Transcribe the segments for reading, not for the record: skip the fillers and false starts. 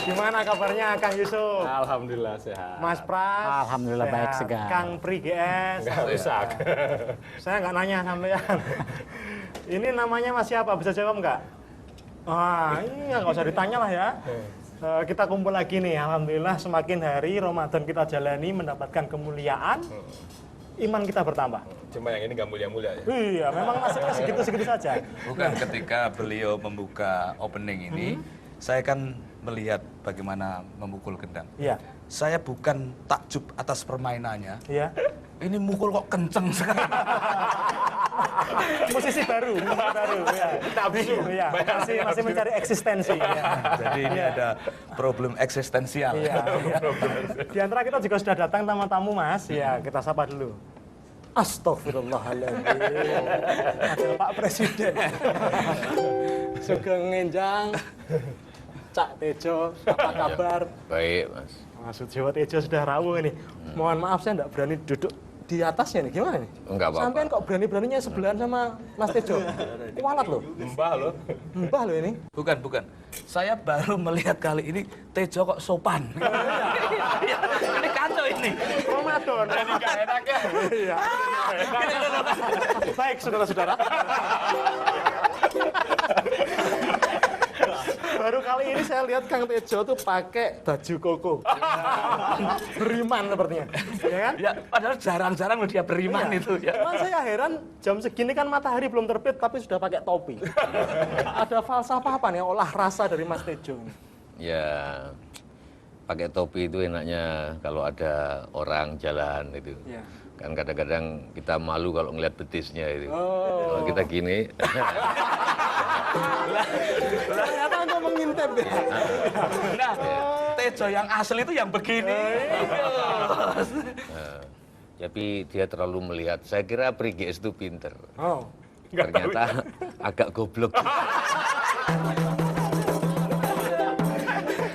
Gimana kabarnya Kang Yusuf? Alhamdulillah sehat. Mas Pras? Alhamdulillah sehat. baik segar. Kang Pri GS? Enggak rusak. Saya nggak nanya sampean. Ini namanya Mas siapa? Bisa jawab nggak? Wah, iya nggak usah ditanya lah ya. Kita kumpul lagi nih, Alhamdulillah semakin hari Ramadan kita jalani mendapatkan kemuliaan, iman kita bertambah. Cuma yang ini nggak mulia-mulia ya. Iya, memang masih segitu-segitu saja. Bukan, ketika beliau membuka opening ini, saya kan melihat bagaimana memukul gendang. Iya, Saya bukan takjub atas permainannya. iya. Ini mukul kok kenceng sekali. Musisi baru ya. Iya, masih mencari eksistensi. Ya. Jadi ini ada problem eksistensial. Iya, iya. Di antara kita juga sudah datang tamu-tamu Mas. Ya, kita sapa dulu. Astagfirullahaladzim. Ada Pak Presiden. Sugeng Ngenjang. Cak Tejo, apa kabar? Baik, Mas. Mas Jawa Tejo sudah rawuh ini. Mohon maaf saya enggak berani duduk di atasnya nih. Gimana nih? Enggak apa-apa. Sampean kok berani-beraninya sebelahan sama Mas Tejo? Kualat loh. Mbah loh. Mbah loh ini. Bukan. Saya baru melihat kali ini Tejo kok sopan. Ini kacau ini. Ramadan. Jadi nggak enak ya. Iya. Baik, saudara-saudara. Baru kali ini saya lihat Kang Tejo tuh pakai baju koko. Beriman sepertinya. Ya kan? Ya, padahal jarang-jarang loh dia beriman Iya. itu ya. Cuman saya heran jam segini kan matahari belum terbit tapi sudah pakai topi. Ada falsafah apa nih olah rasa dari Mas Tejo? Ya, pakai topi itu enaknya kalau ada orang jalan itu. Iya. Kan kadang-kadang kita malu kalau ngeliat betisnya itu. Oh. Kalau kita gini, Ternyata untuk mengintip ya. Nah, Tejo yang asli itu yang begini. tapi dia terlalu melihat. Saya kira Priges itu pinter. Oh. Ternyata agak goblok.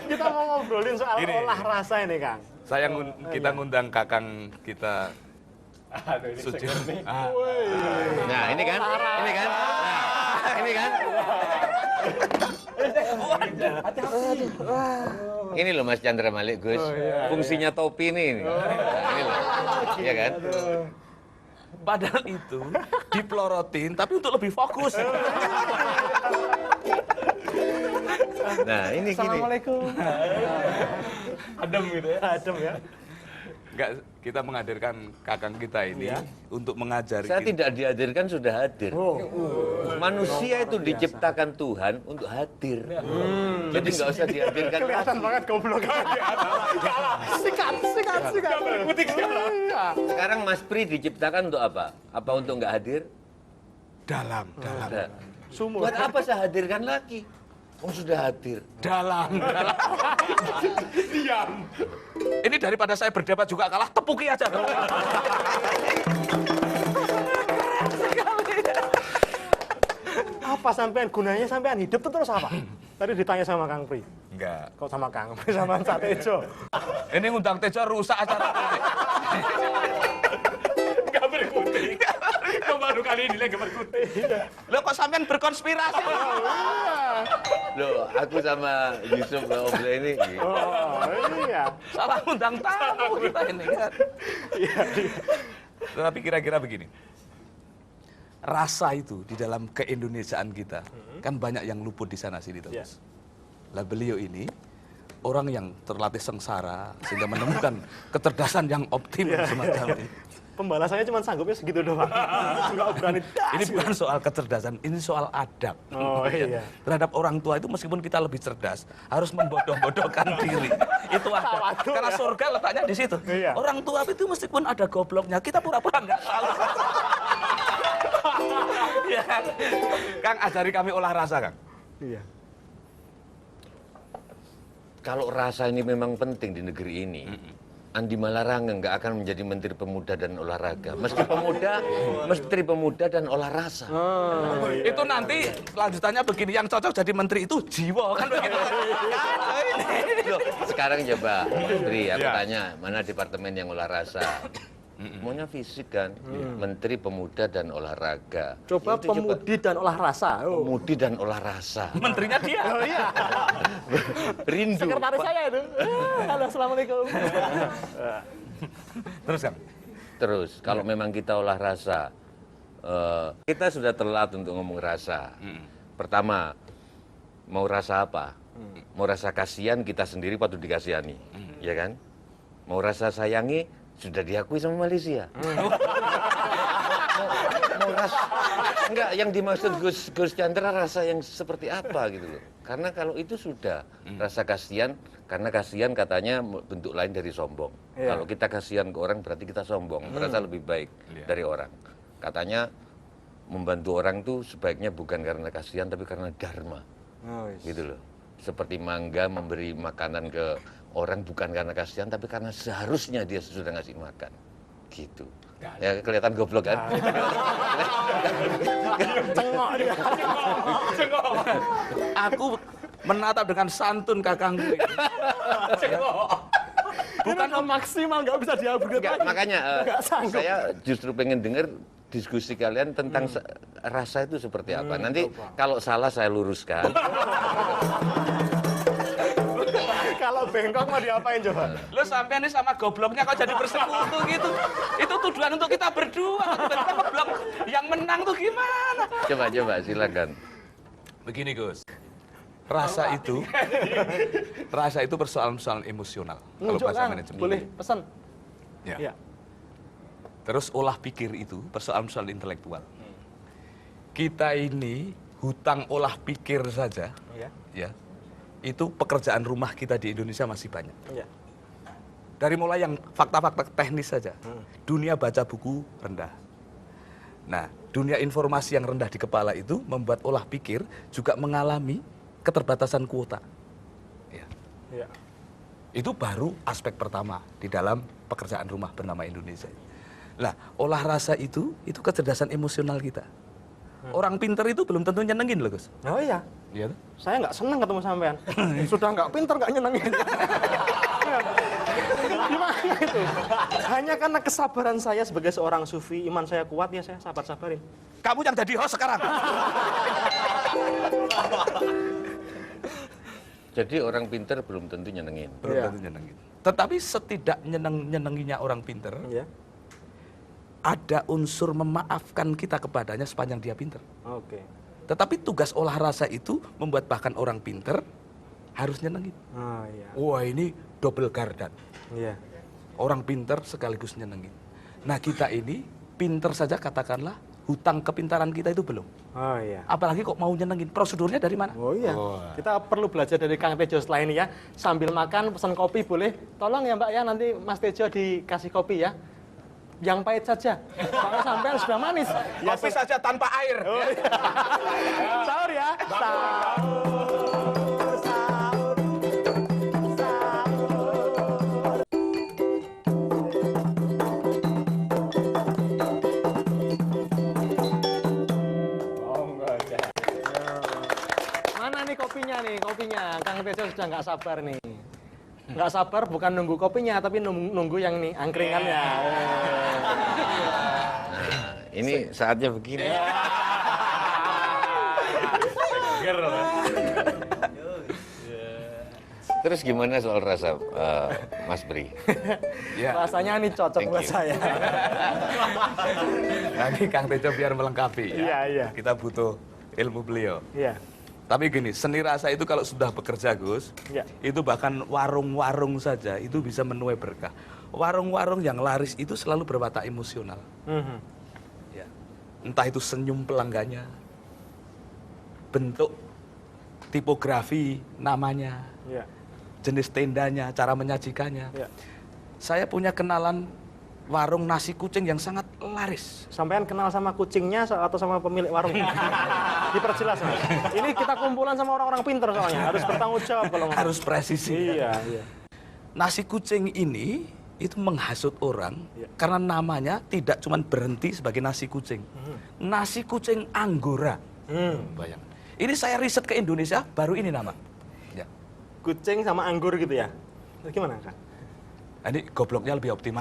Kita mau ngobrolin soal Ini. olah rasa ini, Kang. Kita ngundang kakang kita Aduh, ini Suci. seger nih. Nah, ini kan? Ini kan? Nah, ini kan? Ini loh Mas Chandra Malik, Gus. Fungsinya topi ini. Nah, ini loh. Iya kan? Padahal itu dipelorotin tapi untuk lebih fokus. Nah, ini gini. Assalamualaikum. Adem gitu ya. Adem ya. Enggak, kita menghadirkan kakang kita ini untuk mengajari Saya kita. tidak dihadirkan, sudah hadir. Oh. Manusia itu diciptakan Tuhan untuk hadir. Jadi nggak usah dihadirkan. Kelihatan banget goblok. Sikat. Iya. Sekarang Mas Pri diciptakan untuk apa? Apa untuk nggak hadir? Dalam. Nah, Sumur. buat apa saya hadirkan lagi? Oh, sudah hadir. Dalam. Diam. Ini daripada saya berdebat juga kalah, tepuki aja. Apa sampean gunanya sampean hidup tuh terus apa? Tadi ditanya sama Kang Pri. Enggak. Kok sama Kang Pri sama Cak Tejo? Ini ngundang Tejo rusak acara. Nggak berkutik. Kok baru kali ini lagi berkutik. Loh kok sampean berkonspirasi? Loh, aku sama Yusuf ngobrol ini. Oh, iya. Salah ngundang tamu kita ini kan. Iya. Tapi kira-kira begini. Rasa itu di dalam keindonesiaan kita kan banyak yang luput di sana sini Iya. terus. Lah beliau ini orang yang terlatih sengsara sehingga menemukan kecerdasan yang optimal semacam ini. Pembalasannya cuma sanggupnya segitu doang. Enggak berani. Ini bukan soal kecerdasan, ini soal adab. Oh iya. Terhadap orang tua itu meskipun kita lebih cerdas, harus membodoh-bodohkan diri. Itu adab. Waduh, Karena ya. surga letaknya di situ. Iya. Orang tua itu meskipun ada gobloknya, kita pura-pura nggak tahu. Ya. Kang, ajari kami olah rasa, Kang. Iya. Kalau rasa ini memang penting di negeri ini, Andi Malarangeng nggak akan menjadi Menteri Pemuda dan Olahraga. Menteri Pemuda dan Olah Rasa. Itu nanti lanjutannya begini, yang cocok jadi menteri itu jiwa kan begitu. Loh, sekarang coba, Menteri, aku Ya. tanya, mana departemen yang Olah Rasa? maunya fisik kan. Menteri Pemuda dan Olahraga. Coba Itu pemudi dan olah rasa. Oh. Pemudi dan olah rasa. Menterinya dia. Oh iya, Rindu. sekretaris saya itu. Halo, assalamualaikum. Terus kan? Terus kalau memang kita olah rasa, kita sudah telat untuk ngomong rasa. Pertama, mau rasa apa? Mau rasa kasihan, kita sendiri patut dikasihani, ya kan? Mau rasa sayangi, sudah diakui sama Malaysia. Mau rasa, enggak, yang dimaksud Gus Chandra rasa yang seperti apa gitu loh. Karena kalau itu sudah rasa kasihan, karena kasihan katanya bentuk lain dari sombong. Kalau kita kasihan ke orang berarti kita sombong, merasa lebih baik dari orang. Katanya membantu orang tuh sebaiknya bukan karena kasihan tapi karena dharma. Gitu loh. Seperti mangga memberi makanan ke orang bukan karena kasihan tapi karena seharusnya dia sudah ngasih makan. Gitu. Ya kelihatan goblok kan? Cengok dia. Aku menatap dengan santun kakangku ini. Bukan maksimal, nggak bisa diupgrade Enggak, lagi. makanya Nggak sanggup. saya justru pengen dengar diskusi kalian tentang rasa itu seperti apa. Nanti kalau salah saya luruskan. Kalau bengkok mau diapain coba? Lo sampean ini sama gobloknya kok jadi bersekutu gitu. Itu tuduhan untuk kita berdua. Tiba-tiba ngeblok. Yang menang tuh gimana? Coba silakan. Begini Gus. Rasa itu persoalan-persoalan emosional. Kalau Nunjuk, bahasa Kang. manajemen. Boleh pesan. Ya. Iya. Terus olah pikir itu persoalan-persoalan intelektual. Kita ini hutang olah pikir saja, Iya. ya. Itu pekerjaan rumah kita di Indonesia masih banyak. Iya. Dari mulai yang fakta-fakta teknis saja. Dunia baca buku rendah. Nah, dunia informasi yang rendah di kepala itu membuat olah pikir juga mengalami keterbatasan kuota. Ya. Iya. Itu baru aspek pertama di dalam pekerjaan rumah bernama Indonesia. Lah, olah rasa itu kecerdasan emosional kita. Orang pinter itu belum tentu nyenengin loh, Gus. Oh iya. Iya tuh. Saya nggak seneng ketemu sampean. Sudah nggak pinter, nggak nyenengin. Gimana itu? Hanya karena kesabaran saya sebagai seorang sufi, iman saya kuat ya saya sabar-sabarin. Kamu yang jadi host sekarang. Jadi orang pinter belum tentu nyenengin. Belum Iya. tentu nyenengin. Tetapi setidak nyenenginya orang pinter, Iya. ada unsur memaafkan kita kepadanya sepanjang dia pinter. Oke. Tetapi tugas olah rasa itu membuat bahkan orang pinter harus nyenengin. Oh iya. Wah, ini double gardan. Iya. Orang pinter sekaligus nyenengin. Nah, kita ini pinter saja katakanlah hutang kepintaran kita itu belum. Oh iya. Apalagi kok mau nyenengin. Prosedurnya dari mana? Oh iya. Kita perlu belajar dari Kang Tejo setelah ini ya. Sambil makan pesan kopi boleh. Tolong ya Mbak ya, nanti Mas Tejo dikasih kopi ya. Yang pahit saja. Soalnya sampean sudah manis. Ya, Kopi saja tanpa air. Oh, iya. Sahur ya. Sahur. Sahur. Sahur. Mana nih kopinya nih, kopinya. Kang Tejo sudah nggak sabar nih. Nggak sabar bukan nunggu kopinya, tapi nunggu yang nih, angkringannya. Nah, ini saatnya begini. Terus gimana soal rasa, Mas Bri? Ya. Rasanya nih cocok Thank buat you. saya. Nanti Kang Tejo biar melengkapi. Iya, iya. Kita butuh ilmu beliau. Iya. Tapi gini, seni rasa itu kalau sudah bekerja, Gus, Iya. itu bahkan warung-warung saja itu bisa menuai berkah. Warung-warung yang laris itu selalu berwatak emosional. Mhm. Ya. Entah itu senyum pelanggannya, bentuk tipografi namanya, Iya. jenis tendanya, cara menyajikannya. Iya. Saya punya kenalan warung nasi kucing yang sangat laris. Sampean kenal sama kucingnya atau sama pemilik warung? Diperjelas, Mas. Ini kita kumpulan sama orang-orang pinter soalnya, harus bertanggung jawab kalau ngomong. Harus presisi. Iya, iya. Nasi kucing ini itu menghasut orang Iya. karena namanya tidak cuma berhenti sebagai nasi kucing. Nasi kucing Anggora. Bayang. Ini saya riset ke Indonesia, baru ini nama. Ya. Kucing sama anggur gitu ya? Gimana, Kang? Ini gobloknya lebih optimal.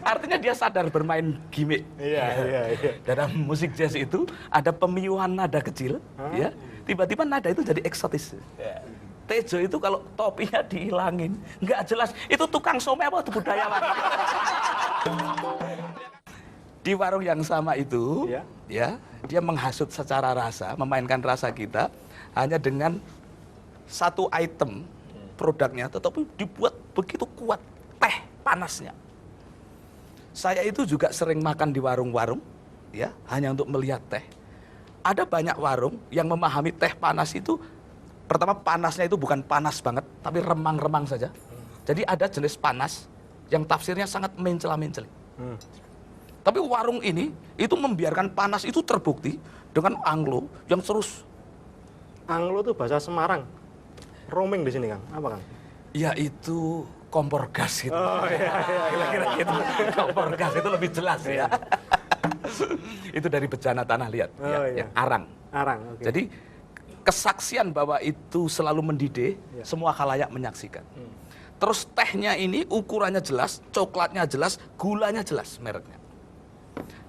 Artinya dia sadar bermain gimmick. Iya. Dalam musik jazz itu ada pemiuhan nada kecil, ya. Tiba-tiba nada itu jadi eksotis. Tejo itu kalau topinya dihilangin, nggak jelas itu tukang somai apa itu budayawan. Di warung yang sama itu, ya, dia menghasut secara rasa, memainkan rasa kita hanya dengan satu item produknya, tetapi dibuat begitu kuat teh panasnya. Saya itu juga sering makan di warung-warung, ya, hanya untuk melihat teh. Ada banyak warung yang memahami teh panas itu, pertama panasnya itu bukan panas banget, tapi remang-remang saja. Jadi ada jenis panas yang tafsirnya sangat mencela-menceli. Tapi warung ini itu membiarkan panas itu terbukti dengan anglo yang terus. Anglo itu bahasa Semarang. Roaming di sini, Kang. Apa, Kang? Ya itu kompor gas gitu. Oh iya. Kira-kira gitu. Kompor gas itu lebih jelas ya. Itu dari bejana tanah liat, yang arang. Arang, oke. Jadi kesaksian bahwa itu selalu mendidih, semua khalayak menyaksikan. Terus tehnya ini ukurannya jelas, coklatnya jelas, gulanya jelas mereknya.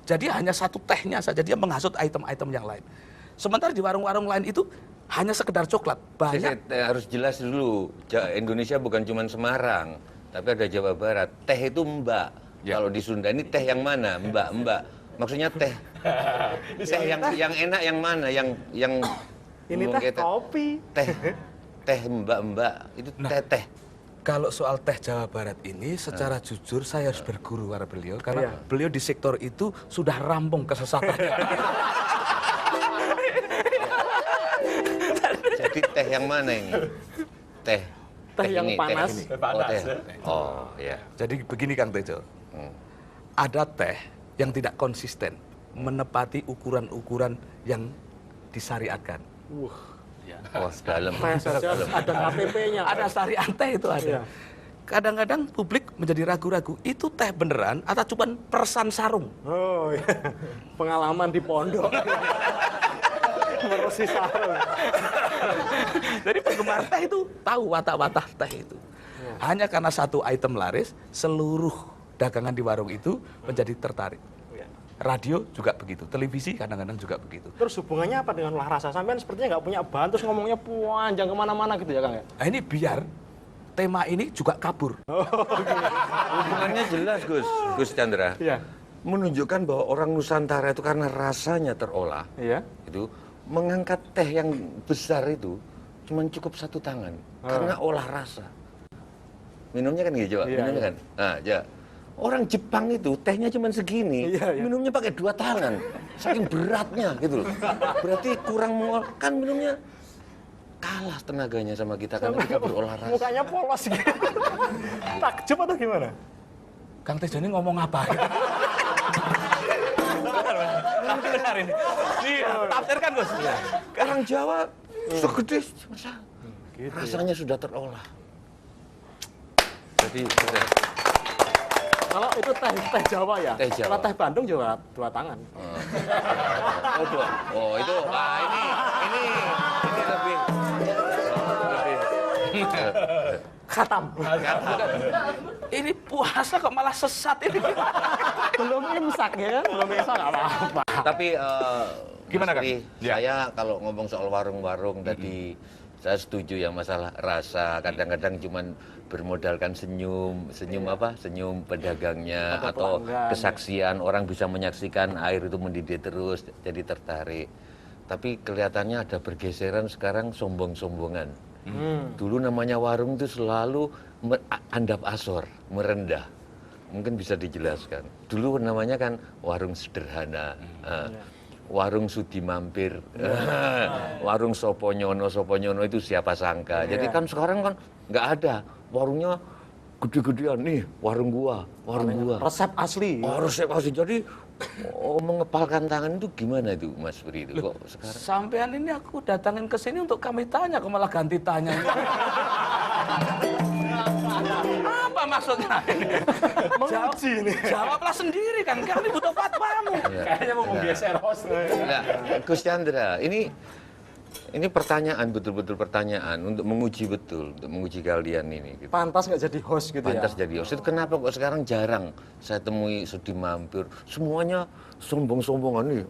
Jadi hanya satu tehnya saja dia menghasut item-item yang lain. Sementara di warung-warung lain itu hanya sekedar coklat. Banyak. Harus jelas dulu, Indonesia bukan cuma Semarang, tapi ada Jawa Barat. Teh itu mbak. Kalau di Sunda ini teh yang mana? Mbak. Maksudnya teh. Teh yang enak yang mana? Yang ini teh kopi. Teh mbak itu teh. Kalau soal teh Jawa Barat ini secara jujur saya harus berguru kepada beliau karena beliau di sektor itu sudah rampung kesesatannya. Jadi teh yang mana ini? Teh yang ini, panas. Teh ini. Oh ya. Jadi begini Kang Tejo. Ada teh yang tidak konsisten menepati ukuran-ukuran yang disyariatkan. Oh, dalam. Ada KTP-nya. Ada syariat teh itu ada. Kadang-kadang publik menjadi ragu-ragu, itu teh beneran atau cuma persan sarung? Oh iya. Pengalaman di pondok. Merusi sarung. Jadi penggemar teh itu tahu watak-watak teh itu. Hanya karena satu item laris, seluruh dagangan di warung itu menjadi tertarik. Radio juga begitu, televisi kadang-kadang juga begitu. Terus hubungannya apa dengan olah rasa? Sampean sepertinya nggak punya bahan, terus ngomongnya panjang kemana-mana gitu ya, Kang ya? Nah ini biar tema ini juga kabur. Hubungannya jelas, Gus Chandra. Iya. Menunjukkan bahwa orang Nusantara itu karena rasanya terolah, itu mengangkat teh yang besar itu cuma cukup satu tangan karena olah rasa. Minumnya kan gitu, minumnya kan. Nah, orang Jepang itu tehnya cuma segini, minumnya pakai 2 tangan, saking beratnya gitu loh. Berarti kurang kan minumnya kalah tenaganya sama kita karena kita berolah rasa. Mukanya polos gitu. Takjub atau gimana? Kang Tejo ini ngomong apa? Benar ini. Iya, tafsirkan Gus. Orang Jawa segede masa rasanya sudah terolah. Jadi kalau itu teh Jawa ya? Teh Jawa. Kalau teh Bandung juga 2 tangan. Oh itu, ini lebih. Khatam. Ini puasa kok malah sesat ini. Belum imsak ya? Belum imsak nggak apa-apa. Tapi gimana Kang? Saya kalau ngomong soal warung-warung tadi, saya setuju ya masalah rasa. Kadang-kadang cuman bermodalkan senyum pedagangnya atau kesaksian, orang bisa menyaksikan air itu mendidih terus jadi tertarik. Tapi kelihatannya ada pergeseran sekarang sombong-sombongan. Dulu namanya warung itu selalu andap asor, merendah. Mungkin bisa dijelaskan. Dulu namanya kan warung sederhana. Warung Sudi Mampir, warung Soponyono itu siapa sangka. Jadi kan sekarang kan nggak ada. Warungnya gede-gedean nih, warung gua. Resep asli. Oh, resep asli. Jadi mengepalkan tangan itu gimana itu Mas Bri itu kok sekarang? Sampean ini aku datangin ke sini untuk kami tanya, kok malah ganti tanya. Apa maksudnya ini? Menguji ini. Jawablah sendiri kan, kami butuh fatwamu. Kayaknya mau menggeser host. Nah, Gus Chandra, ini Ini pertanyaan, betul-betul pertanyaan untuk menguji betul, untuk menguji kalian ini. Gitu. Pantas nggak jadi host gitu Pantas ya? jadi host. Itu kenapa kok sekarang jarang saya temui Sudi Mampir. Semuanya sombong-sombongan nih.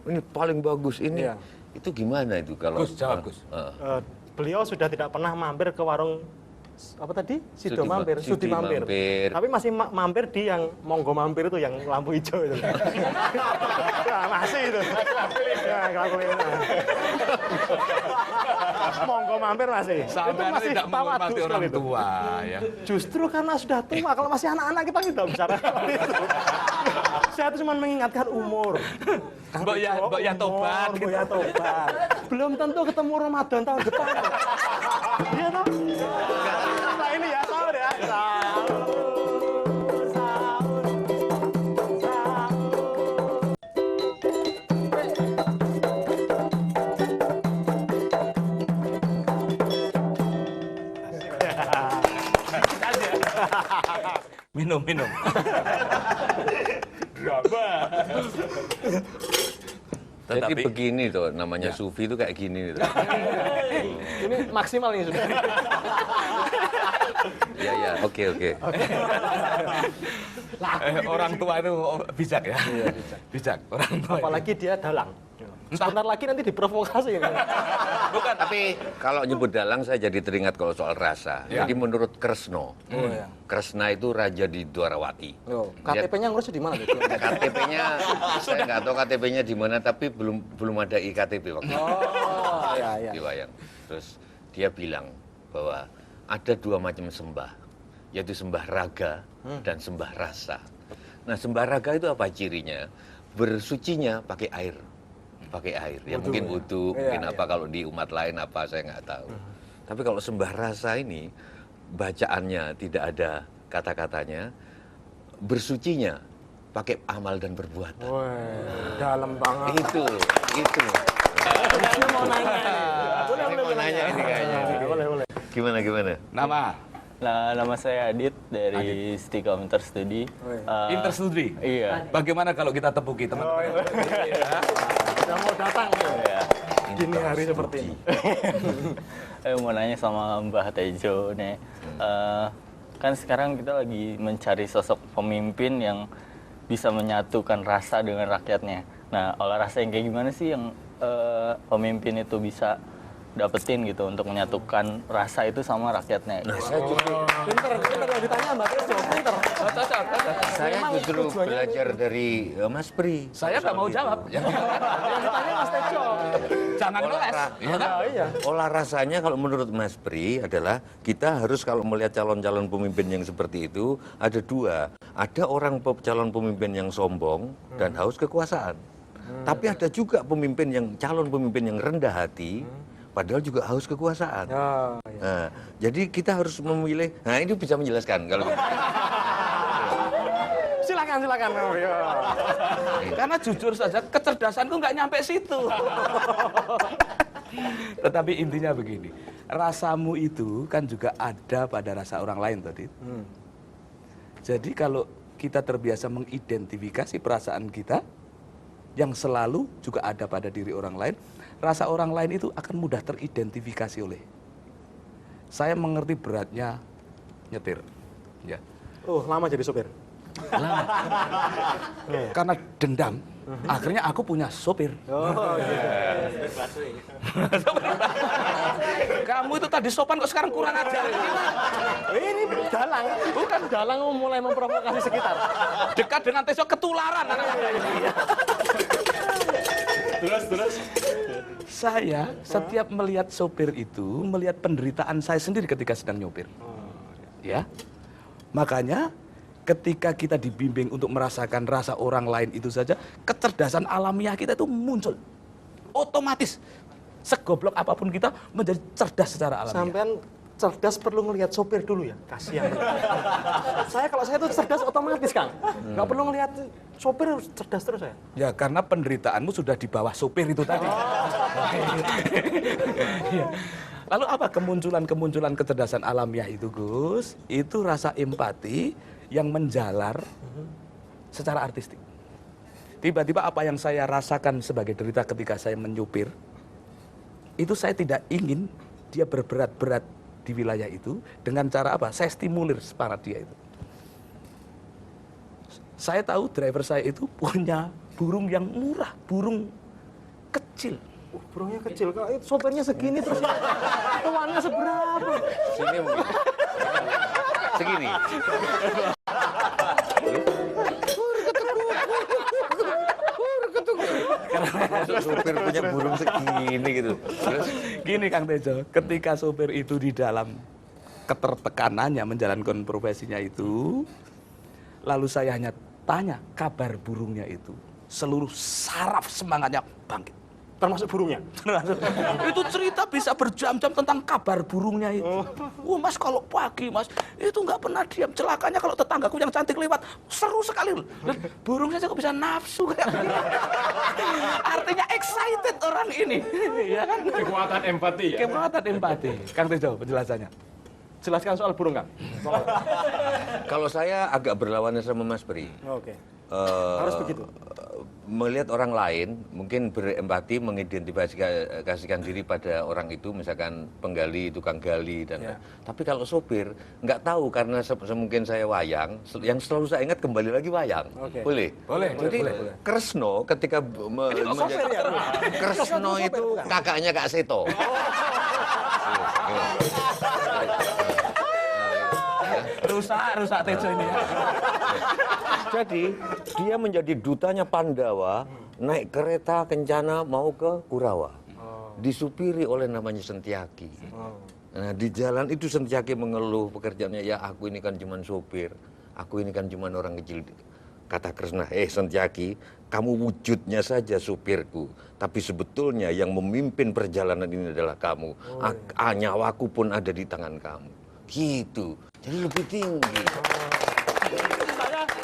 Ini paling bagus ini. Iya. Itu gimana itu kalau? Gus, jawab, Gus. Beliau sudah tidak pernah mampir ke warung apa tadi? Sudi Sudi mampir. mampir. Tapi masih mampir di yang monggo mampir itu, yang lampu hijau itu. Ya, masih itu. Ya, lampu hijau. Monggo mampir masih. Itu Sampai masih tidak menghormati tawadhu orang sekali itu. tua ya. Justru karena sudah tua, kalau masih anak-anak kita tidak bicara seperti itu. Saya tuh cuma mengingatkan umur. Mbok ya tobat Mbok ya tobat. Belum tentu ketemu Ramadan tahun depan. Iya toh? Nah ini ya, sahur ya. Sahur, sahur, sahur. Minum. Jadi Tetapi- begini tuh, namanya sufi itu kayak gini tuh. Ini maksimal ini sudah. Ya, oke. Orang tua itu bijak ya. Bijak. Orang tua. Apalagi dia dalang. Sebentar lagi nanti diprovokasi. Bukan, tapi kalau nyebut dalang saya jadi teringat kalau soal rasa. Ya. Jadi menurut Kresno, iya. Kresna itu raja di Dwarawati. KTP-nya ngurus di mana tuh? KTP-nya saya nggak tahu KTP-nya di mana, tapi belum ada iktp waktu itu. Oh, iya. Di Wayang. Terus dia bilang bahwa ada dua macam sembah, yaitu sembah raga dan sembah rasa. Nah, sembah raga itu apa cirinya? Bersucinya pakai air. Ya mungkin wudu, mungkin apa, kalau di umat lain apa saya nggak tahu. Tapi kalau sembah rasa ini bacaannya tidak ada kata-katanya, bersucinya pakai amal dan perbuatan. Wah, dalam banget. Itu. Saya mau nanya. Ini mau nanya ini kayaknya. Boleh. Gimana? Nama Nah, nama saya Adit dari Stikom Interstudi. Interstudi. Iya. Bagaimana kalau kita tepuki teman-teman? Sudah mau datang. Iya. Gini hari seperti ini. Mau nanya sama Mbah Tejo nih. Kan sekarang kita lagi mencari sosok pemimpin yang bisa menyatukan rasa dengan rakyatnya. Nah, olah rasa yang kayak gimana sih yang pemimpin itu bisa dapetin gitu untuk menyatukan rasa itu sama rakyatnya? Pinter yang ditanya Mbak Tejo, pinter. Saya Memang justru tujuannya belajar dari Mas Pri. Saya nggak mau jawab. Yang ditanya Mas Tejo. Jangan ngeles. Iya kan? Iya. Olah rasanya kalau menurut Mas Pri adalah kita harus kalau melihat calon-calon pemimpin yang seperti itu ada dua. Ada orang calon pemimpin yang sombong dan haus kekuasaan. Tapi ada juga calon pemimpin yang rendah hati, padahal juga haus kekuasaan. Ya, Nah, jadi kita harus memilih. Nah, ini bisa menjelaskan kalau silakan. Ya. Karena jujur saja kecerdasanku nggak nyampe situ. Tetapi intinya begini, rasamu itu kan juga ada pada rasa orang lain tadi. Jadi kalau kita terbiasa mengidentifikasi perasaan kita yang selalu juga ada pada diri orang lain, rasa orang lain itu akan mudah teridentifikasi oleh. Saya mengerti beratnya nyetir. Ya. Lama jadi sopir. Karena dendam, akhirnya aku punya sopir. Kamu itu tadi sopan kok sekarang kurang ajar. Ini dalang, bukan dalang mulai memprovokasi sekitar. Dekat dengan Tejo ketularan anak-anak ini. Terus. Saya setiap melihat sopir itu, melihat penderitaan saya sendiri ketika sedang nyopir. Ya. Makanya ketika kita dibimbing untuk merasakan rasa orang lain itu saja, kecerdasan alamiah kita itu muncul. Otomatis. Segoblok apapun kita menjadi cerdas secara alamiah. Sampean cerdas perlu ngelihat sopir dulu ya, kasihan. Kalau saya tuh cerdas otomatis Kang, nggak perlu ngelihat sopir, harus cerdas terus saya. Ya karena penderitaanmu sudah di bawah sopir itu tadi. Ya. Lalu apa kemunculan kecerdasan alamiah itu, Gus? Itu rasa empati yang menjalar secara artistik. Tiba-tiba apa yang saya rasakan sebagai derita ketika saya menyupir, itu saya tidak ingin dia berberat-berat di wilayah itu. Dengan cara apa? Saya stimulir semangat dia itu. Saya tahu driver saya itu punya burung yang murah, burung kecil. Burungnya kecil, kok sopirnya segini terus tuannya seberapa? Sini mungkin. Segini. Karena supir punya burung segini gitu. Terus Gini Kang Tejo, ketika sopir itu di dalam ketertekanannya menjalankan profesinya itu, lalu saya hanya tanya kabar burungnya itu, seluruh saraf semangatnya bangkit. Termasuk burungnya? Itu cerita bisa berjam-jam tentang kabar burungnya itu. Wah mas, kalau pagi mas, itu nggak pernah diam. Celakanya kalau tetanggaku yang cantik lewat, seru sekali. Dan burung saja kok bisa nafsu kayak gitu. Artinya excited orang ini, ya kan? Kekuatan empati ya. Kekuatan empati. Kang Tejo, penjelasannya. Jelaskan soal burung, Kang. kalau saya agak berlawanan sama Mas Pri. Oke. Eh, Harus begitu. Melihat orang lain, mungkin berempati, mengidentifikasikan diri pada orang itu, misalkan penggali, tukang gali, dan Ya. tapi kalau sopir, nggak tahu karena mungkin saya wayang, yang selalu saya ingat kembali lagi wayang. Oke. Boleh? Boleh, Jadi boleh. Kresno ketika sopir ya? Kresno itu kakaknya Kak Seto. Rusak Tejo ini ya. Jadi dia menjadi dutanya Pandawa, naik kereta kencana mau ke Kurawa, disupiri oleh namanya Sentiaki. Nah di jalan itu Sentiaki mengeluh pekerjaannya, ya aku ini kan cuma sopir, aku ini kan cuma orang kecil. Kata Kresna, Sentiaki, kamu wujudnya saja supirku, tapi sebetulnya yang memimpin perjalanan ini adalah kamu. Nyawaku pun ada di tangan kamu. Gitu, jadi lebih tinggi.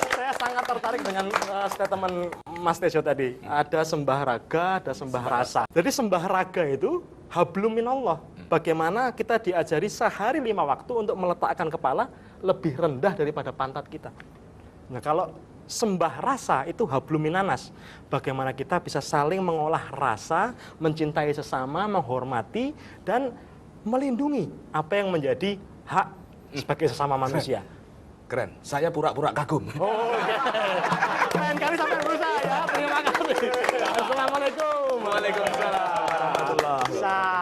Saya sangat tertarik dengan statement Mas Tejo tadi. Ada sembah raga, ada sembah rasa. Jadi sembah raga itu hablum minallah. Bagaimana kita diajari sehari 5 waktu untuk meletakkan kepala lebih rendah daripada pantat kita. Nah kalau sembah rasa itu hablum minanas. Bagaimana kita bisa saling mengolah rasa, mencintai sesama, menghormati, dan melindungi apa yang menjadi hak sebagai sesama manusia. Keren, saya pura-pura kagum. Oh, lain kali sampai berusaha ya. Terima kasih. Assalamualaikum. Waalaikumsalam. Warahmatullahi wabarakatuh.